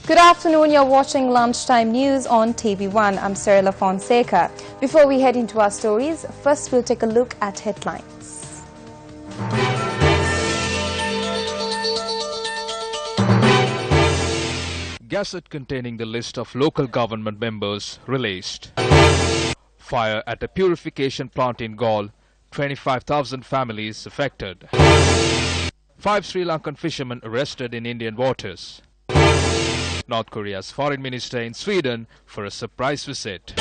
Good afternoon, you're watching Lunchtime News on TV1. I'm Sarila Fonseca. Before we head into our stories, first we'll take a look at headlines. Gazette containing the list of local government members released. Fire at a purification plant in Galle, 25,000 families affected. 5 Sri Lankan fishermen arrested in Indian waters. North Korea's foreign minister in Sweden for a surprise visit.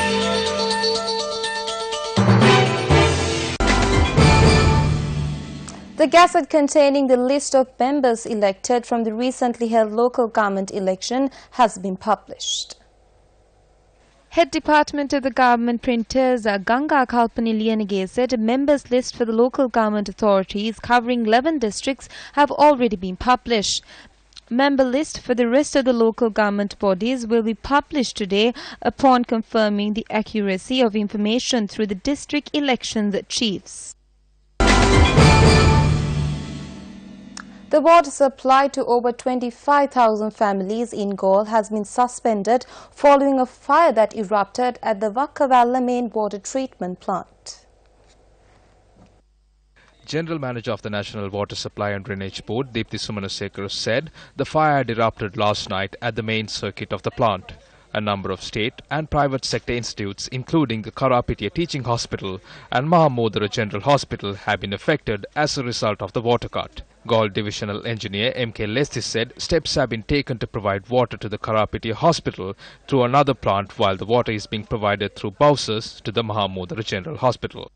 The Gazette containing the list of members elected from the recently held local government election has been published. Head Department of the Government Printers Ganga Kalpani Liyanage said a members list for the local government authorities covering 11 districts have already been published. Member list for the rest of the local government bodies will be published today upon confirming the accuracy of information through the district elections chiefs. The water supply to over 25,000 families in Galle has been suspended following a fire that erupted at the Vakkavalla main water treatment plant. General Manager of the National Water Supply and Drainage Board, Deepthi Sumanasekara, said the fire had erupted last night at the main circuit of the plant. A number of state and private sector institutes, including the Karapitiya Teaching Hospital and Mahamodara General Hospital, have been affected as a result of the water cut. Galle Divisional Engineer M.K. Lesthi said steps have been taken to provide water to the Karapitiya Hospital through another plant, while the water is being provided through bowsers to the Mahamodara General Hospital.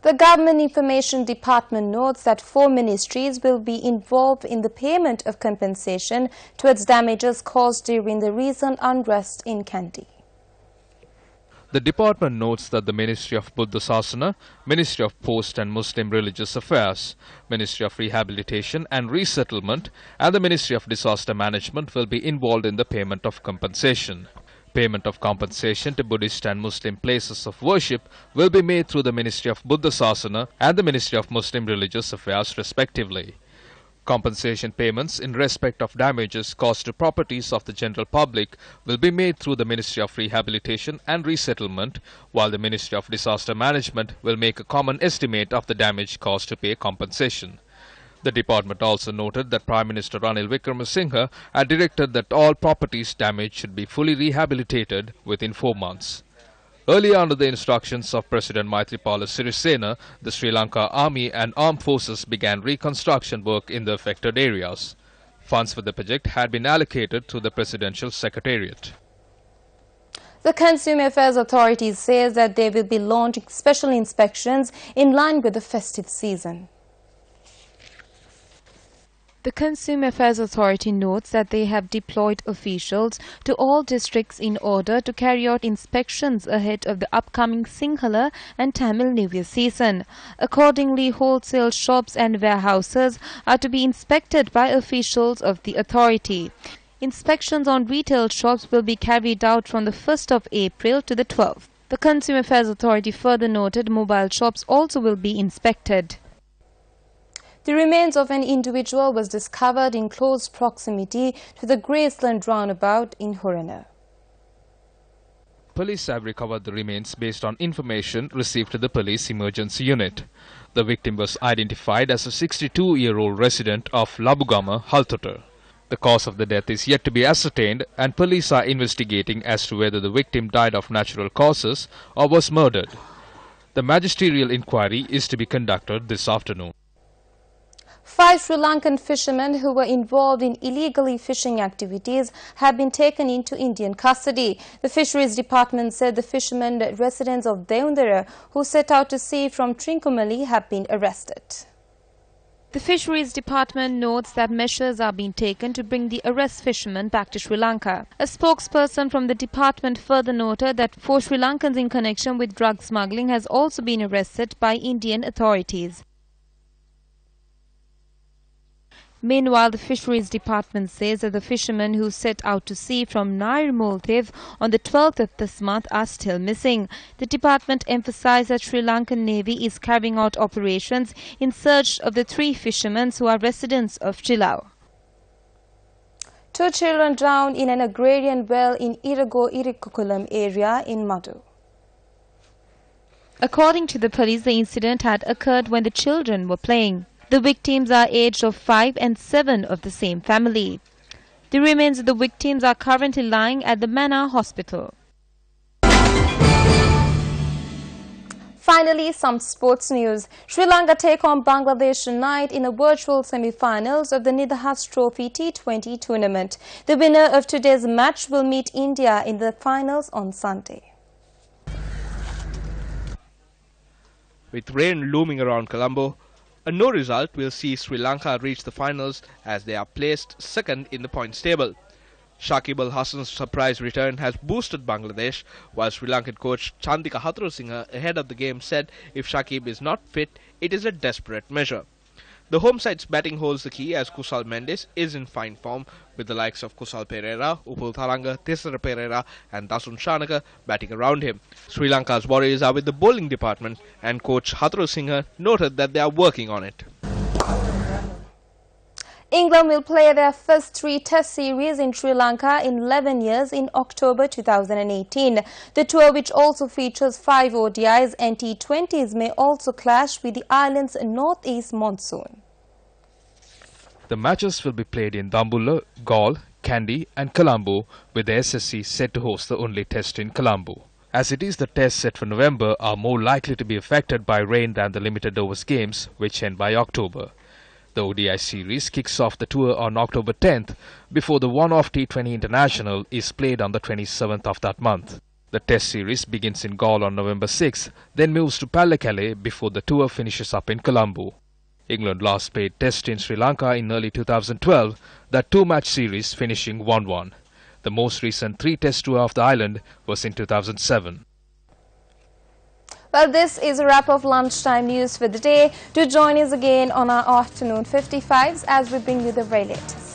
The Government Information Department notes that 4 ministries will be involved in the payment of compensation towards damages caused during the recent unrest in Kandy. The department notes that the Ministry of Buddha Sasana, Ministry of Post and Muslim Religious Affairs, Ministry of Rehabilitation and Resettlement and the Ministry of Disaster Management will be involved in the payment of compensation. Payment of compensation to Buddhist and Muslim places of worship will be made through the Ministry of Buddha Sasana and the Ministry of Muslim Religious Affairs respectively. Compensation payments in respect of damages caused to properties of the general public will be made through the Ministry of Rehabilitation and Resettlement, while the Ministry of Disaster Management will make a common estimate of the damage caused to pay compensation. The department also noted that Prime Minister Ranil Wickremesinghe had directed that all properties damaged should be fully rehabilitated within 4 months. Earlier, under the instructions of President Maithripala Sirisena, the Sri Lanka Army and Armed Forces began reconstruction work in the affected areas. Funds for the project had been allocated to the Presidential Secretariat. The Consumer Affairs Authority says that they will be launching special inspections in line with the festive season. The Consumer Affairs Authority notes that they have deployed officials to all districts in order to carry out inspections ahead of the upcoming Sinhala and Tamil New Year season. Accordingly, wholesale shops and warehouses are to be inspected by officials of the authority. Inspections on retail shops will be carried out from the 1st of April to the 12th. The Consumer Affairs Authority further noted mobile shops also will be inspected. The remains of an individual was discovered in close proximity to the Graceland roundabout in Horana. Police have recovered the remains based on information received to the police emergency unit. The victim was identified as a 62-year-old resident of Labugama, Haltota. The cause of the death is yet to be ascertained, and police are investigating as to whether the victim died of natural causes or was murdered. The magisterial inquiry is to be conducted this afternoon. 5 Sri Lankan fishermen who were involved in illegally fishing activities have been taken into Indian custody. The Fisheries Department said the fishermen residents of Deundara who set out to sea from Trincomalee have been arrested. The Fisheries Department notes that measures are being taken to bring the arrested fishermen back to Sri Lanka. A spokesperson from the department further noted that 4 Sri Lankans in connection with drug smuggling has also been arrested by Indian authorities. Meanwhile, the Fisheries Department says that the fishermen who set out to sea from Nair Maldives on the 12th of this month are still missing. The department emphasized that Sri Lankan Navy is carrying out operations in search of the 3 fishermen who are residents of Chilau. 2 children drowned in an agrarian well in Irikukulam area in Madhu. According to the police, the incident had occurred when the children were playing. The victims are aged of 5 and 7 of the same family. The remains of the victims are currently lying at the Manor Hospital. Finally, some sports news. Sri Lanka take on Bangladesh tonight in a virtual semi-finals of the Nidahas Trophy T20 tournament. The winner of today's match will meet India in the finals on Sunday. With rain looming around Colombo, a no result will see Sri Lanka reach the finals as they are placed second in the points table. Shakib Al Hassan's surprise return has boosted Bangladesh, while Sri Lankan coach Chandika Hatrusinghe ahead of the game said if Shakib is not fit, it is a desperate measure. The home side's batting holds the key as Kusal Mendes is in fine form, with the likes of Kusal Pereira, Upul Tharanga, Tisara Pereira and Dasun Shanaka batting around him. Sri Lanka's worries are with the bowling department, and coach Hatrusinghe noted that they are working on it. England will play their first 3 Test series in Sri Lanka in 11 years in October 2018. The tour, which also features 5 ODIs and T20s, may also clash with the island's northeast monsoon. The matches will be played in Dambulla, Galle, Kandy and Colombo, with the SSC set to host the only test in Colombo. As it is, the tests set for November are more likely to be affected by rain than the limited overs games, which end by October. The ODI series kicks off the tour on October 10th before the one-off T20 International is played on the 27th of that month. The Test series begins in Galle on November 6th, then moves to Pallekele before the tour finishes up in Colombo. England last played Test in Sri Lanka in early 2012, that 2-match series finishing 1-1. The most recent 3-Test tour of the island was in 2007. Well, this is a wrap of lunchtime news for the day. Do join us again on our afternoon 55s as we bring you the very latest.